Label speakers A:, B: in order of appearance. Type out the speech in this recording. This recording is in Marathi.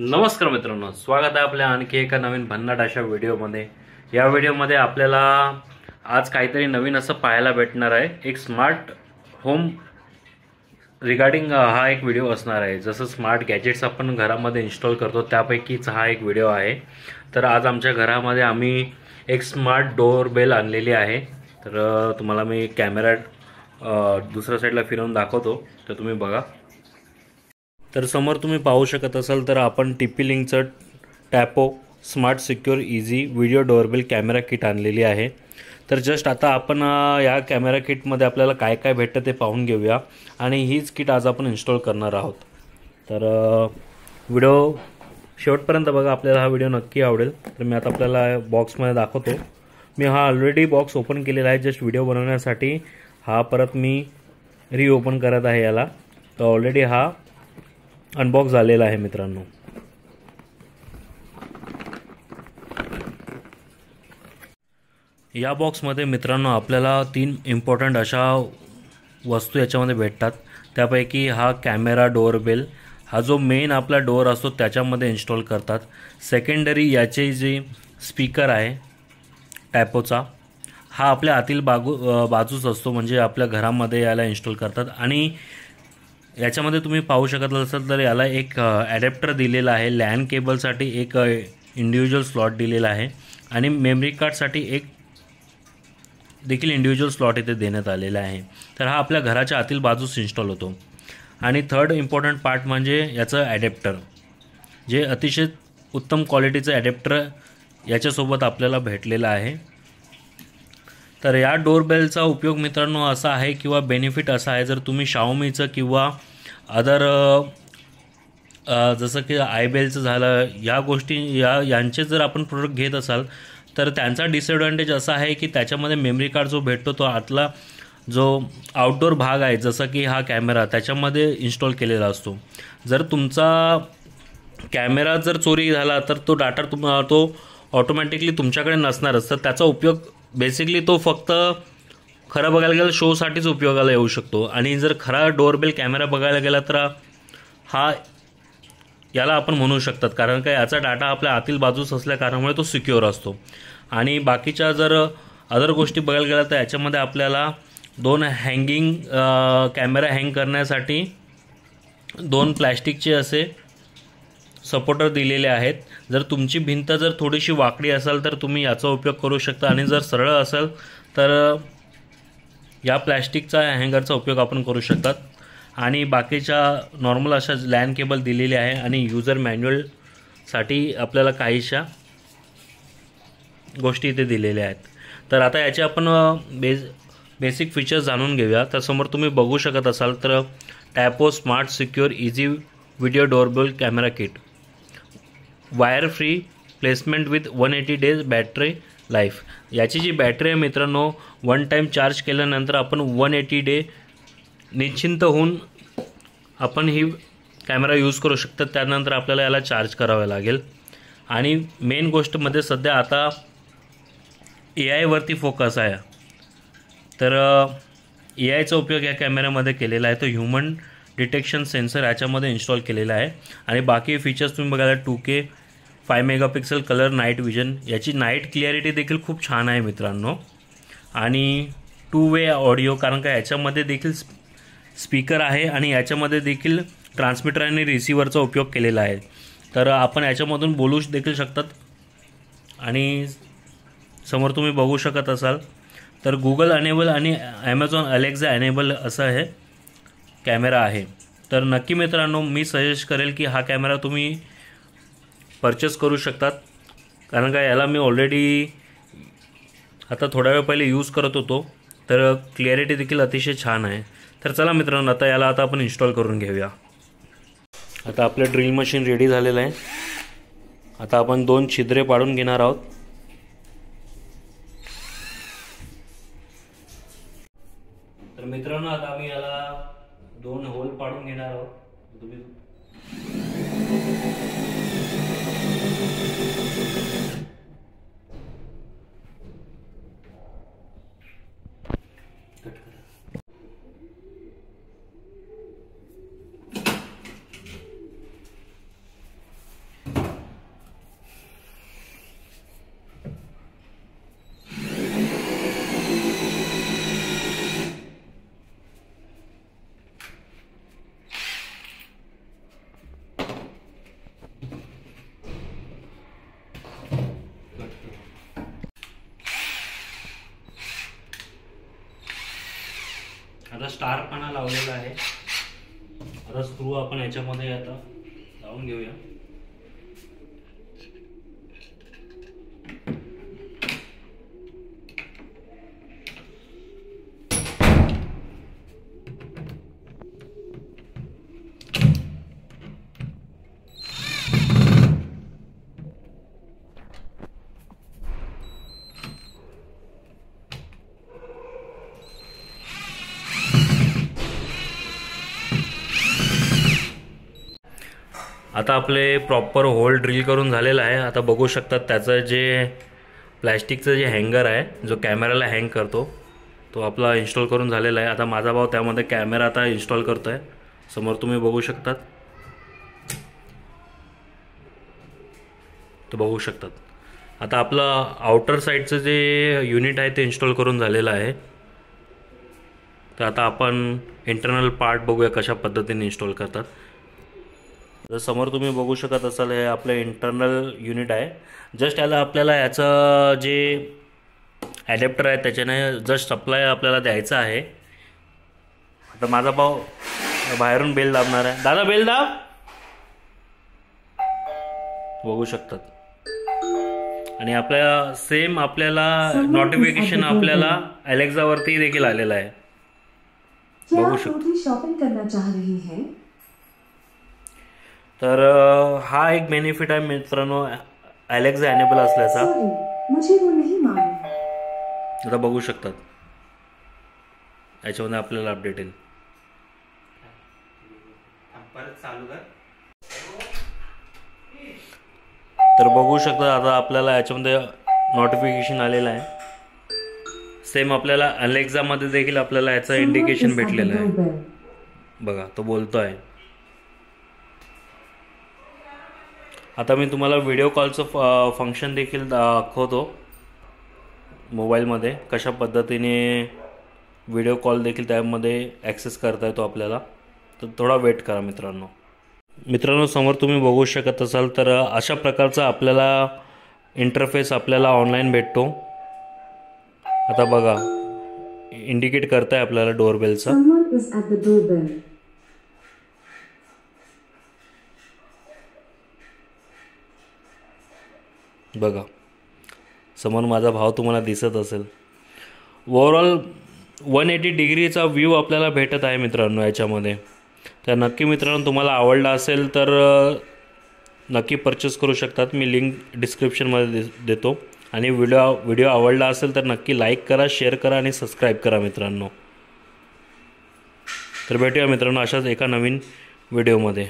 A: नमस्कार मित्रांनो, स्वागत आहे आपल्या आणखी एका नवीन भन्नाट अशा व्हिडिओमध्ये। या व्हिडिओमध्ये आपल्याला आज काहीतरी नवीन असं पाहायला भेटणार आहे। एक स्मार्ट होम रिगार्डिंग हा एक व्हिडिओ असणार आहे। जसं स्मार्ट गॅजेट्स आपण घरामध्ये इन्स्टॉल करतो त्यापैकीच हा एक व्हिडिओ आहे। तर आज आमच्या घरामध्ये आम्ही एक स्मार्ट डोअर बेल आणलेली आहे। तर तुम्हाला मी कॅमेरा दुसऱ्या साईडला फिरवून दाखवतो, तर तुम्ही बघा। तर समोर तुम्ही पाहू शकत असाल तर आपण TP-Linkचं Tapo smart secure easy video doorbell camera kit आणलेली आहे। तर जस्ट आता आपण या कॅमेरा किटमध्ये आपल्याला काय काय भेटतं ते पाहून घेऊया आणि हीच किट आज आपण इन्स्टॉल करणार आहोत। तर व्हिडिओ शेवटपर्यंत बघा, आपल्याला हा व्हिडिओ नक्की आवडेल। तर मी आता आपल्याला बॉक्समध्ये दाखवतो। मी हा ऑलरेडी बॉक्स ओपन केलेला आहे जस्ट व्हिडिओ बनवण्यासाठी। हा परत मी रिओपन करत आहे याला। तर ऑलरेडी हा अनबॉक्स झालेला आहे मित्रांनो। या बॉक्समध्ये मित्रांनो आपल्याला 3 इम्पॉर्टंट अशा वस्तू याच्यामध्ये भेटतात। त्यापैकी हा कॅमेरा डोअरबेल, हा जो मेन आपला डोअर असतो त्याच्यामध्ये इन्स्टॉल करतात। सेकंडरी याचे जे स्पीकर आहे टॅपोचा, हा आपल्या आतील बाजूच असतो, म्हणजे आपल्या घरामध्ये याला इन्स्टॉल करतात। आणि याच्यामध्ये तुम्ही पाहू शकत असाल तर याला एक ॲडॅप्टर दिलेला आहे। लॅन केबलसाठी एक इंडिव्हिज्युअल स्लॉट दिलेला आहे आणि मेमरी कार्डसाठी एक देखील इंडिव्हिज्युअल स्लॉट इथे देण्यात आलेला आहे। तर हा आपल्या घराच्या आतील बाजूस इन्स्टॉल होतो। आणि थर्ड इम्पॉर्टंट पार्ट म्हणजे याचं ॲडॅप्टर, जे अतिशय उत्तम क्वालिटीचं ॲडॅप्टर याच्यासोबत आपल्याला भेटलेलं आहे। तर या डोअरबेलचा उपयोग मित्रांनो असा आहे किंवा बेनिफिट असा आहे, जर तुम्ही Xiaomiचं किंवा अदर जसं की आयबेलचं झालं, या गोष्टी यांचे जर आपण प्रोडक्ट घेत असाल तर त्यांचा डिसएडव्हांटेज असा आहे की त्याच्यामध्ये मेमरी कार्ड जो भेटतो तो आतला जो आउटडोर भाग आहे, जसं की हा कॅमेरा त्याच्यामध्ये इन्स्टॉल केलेला असतो। जर तुमचा कॅमेरा जर चोरी झाला तर तो डाटा तो ऑटोमॅटिकली तुमच्याकडे नसणारच। तर त्याचा उपयोग बेसिकली तो फक्त खरं बघायला गेलं शोसाठीच उपयोगाला येऊ शकतो। आणि जर खरा डोअरबेल कॅमेरा बघायला गेला तर हा याला आपण म्हणू शकतात, कारण का याचा डाटा आपल्या आतील बाजूस असल्या कारणामुळे तो सिक्युअर असतो। आणि बाकीच्या जर अदर गोष्टी बघायला गेला तर याच्यामध्ये आपल्याला 2 हँगिंग कॅमेरा हँग करण्यासाठी 2 प्लॅस्टिकचे असे सपोर्टर दिलेले आहेत। जर तुमची भिंत जर थोडीशी वाकडी असेल तर तुम्ही याचा उपयोग करू शकता, आणि जर सरळ असेल तर या प्लॅस्टिकचा हँगरचा उपयोग आपण करू शकतात। आणि बाकीच्या नॉर्मल अशा लॅन केबल दिलेली आहे आणि यूजर मॅन्युअलसाठी आपल्याला काहीशा गोष्टी इथे दिलेल्या आहेत। तर आता याचे आपण बेसिक फीचर्स जाणून घेऊया। तर समोर तुम्ही बघू शकत असाल तर Tapo smart secure easy video doorbell camera kit, wire free placement with 180 days battery life. याची जी बॅटरी आहे मित्रांनो, 1 टाईम चार्ज केल्यानंतर आपण 180 डे निश्चिंत होऊन आपण ही कॅमेरा यूज करू शकतो। त्यानंतर आपल्याला याला चार्ज करावे लागेल। आणि मेन गोष्टमध्ये सध्या आता AI वरती फोकस आहे। तर AIचा उपयोग या कॅमेऱ्यामध्ये केलेला आहे। तो ह्युमन डिटेक्शन सेन्सर याच्यामध्ये इन्स्टॉल केलेला आहे। आणि बाकी फीचर्स तुम्ही बघायला 2K 5 megapixel colour night vision, याची नाईट क्लिअरिटी देखील खूप छान आहे मित्रांनो। आणि 2 वे ऑडिओ, कारण का याच्यामध्ये देखील स्पीकर आहे आणि याच्यामध्ये देखील ट्रान्समीटर आणि रिसिव्हरचा उपयोग केलेला आहे। तर आपण याच्यामधून बोलू देखील शकतात। आणि समोर तुम्ही बघू शकत असाल तर गुगल अनेबल आणि ॲमेझॉन अलेक्झा अनेबल असं हे कॅमेरा आहे। तर नक्की मित्रांनो मी सजेस्ट करेल की हा कॅमेरा तुम्ही परचेस करू शकतात, कारण का याला मी ऑलरेडी आता थोड्या वेळ पहिले यूज करत होतो, तर क्लिअरिटी देखील अतिशय छान आहे। तर चला मित्रांनो आता याला आपण इन्स्टॉल करून घेऊया। आता आपलं ड्रिल मशीन रेडी झालेलं आहे। आता आपण 2 छिद्रे पाडून घेणार आहोत। तर मित्रांनो आता आम्ही याला 2 होल पाडून घेणार आहोत। तुम्ही आता स्टारपणा लावलेला आहे. आता स्क्रू आपण याच्यामध्ये आता लावून घेऊया. आता आपले प्रॉपर होल ड्रिल करून झालेलं आहे. आता बघू शकतात त्याचं जे प्लॅस्टिकचं जे हँगर आहे जो कॅमेराला हँग करतो तो आपला इन्स्टॉल करून झालेला आहे. आता माझा भाऊ त्यामध्ये कॅमेरा आता इन्स्टॉल करतो आहे. समोर तुम्ही बघू शकतात. तो बघू शकतात. आता आपलं आउटर साईडचं जे युनिट आहे ते इन्स्टॉल करून झालेलं आहे. तर आता आपण इंटरनल पार्ट बघूया कशा पद्धतीने इन्स्टॉल करतात. तर समोर तुम्ही बघू शकत असाल हे आपलं इंटरनल युनिट आहे. जस्ट याला आपल्याला याचं जे ॲडॅप्टर आहे त्याच्याने जस्ट सप्लाय आपल्याला द्यायचं आहे. आता माझा भाऊ बाहेरून बेल दाबणार आहे. दादा बेल दाब. बघू शकतात. आणि आपल्या सेम आपल्याला नोटिफिकेशन आपल्याला अलेक्सावरती देखील आलेलं आहे. बघू शकतो.
B: शॉपिंग करना चाह रही है.
A: तर हा एक बेनिफिट आहे मित्रांनो अलेक्सा एनेबल असल्याचा.
B: मुझे वो नहीं मालूम.
A: आता बघू शकतात याच्यामध्ये आपल्याला अपडेट येईल. तर बघू शकता आता आपल्याला याच्यामध्ये नोटिफिकेशन आलेलं आहे. सेम आपल्याला अलेक्सामध्ये देखील आपल्याला याचं इंडिकेशन भेटलेलं आहे. बघा तो बोलतो आहे. आता मी तुम्हाला व्हिडिओ कॉलचं फंक्शन देखील दाखवतो मोबाईलमध्ये. कशा पद्धतीने व्हिडिओ कॉल देखील त्यामध्ये ॲक्सेस करता येतो आपल्याला. तर थोडा वेट करा मित्रांनो. समोर तुम्ही बघू शकत असाल तर अशा प्रकारचा आपल्याला इंटरफेस आपल्याला ऑनलाईन भेटतो. आता बघा इंडिकेट करताय आपल्याला डोरबेलचा. बघा समोर माझा भाव तुम्हाला दिसत असेल. ओव्हरऑल 180 डिग्रीचा व्ह्यू आपल्याला भेटत आहे मित्रांनो याच्यामध्ये. तर नक्की मित्रांनो तुम्हाला आवडला असेल तर नक्की परचेस करू शकतात. मी लिंक डिस्क्रिप्शनमध्ये देतो. आणि व्हिडिओ आवडला असेल तर नक्की लाईक करा, शेअर करा आणि सबस्क्राईब करा मित्रांनो. तर भेटूया मित्रांनो अशाच एका नवीन व्हिडिओमध्ये.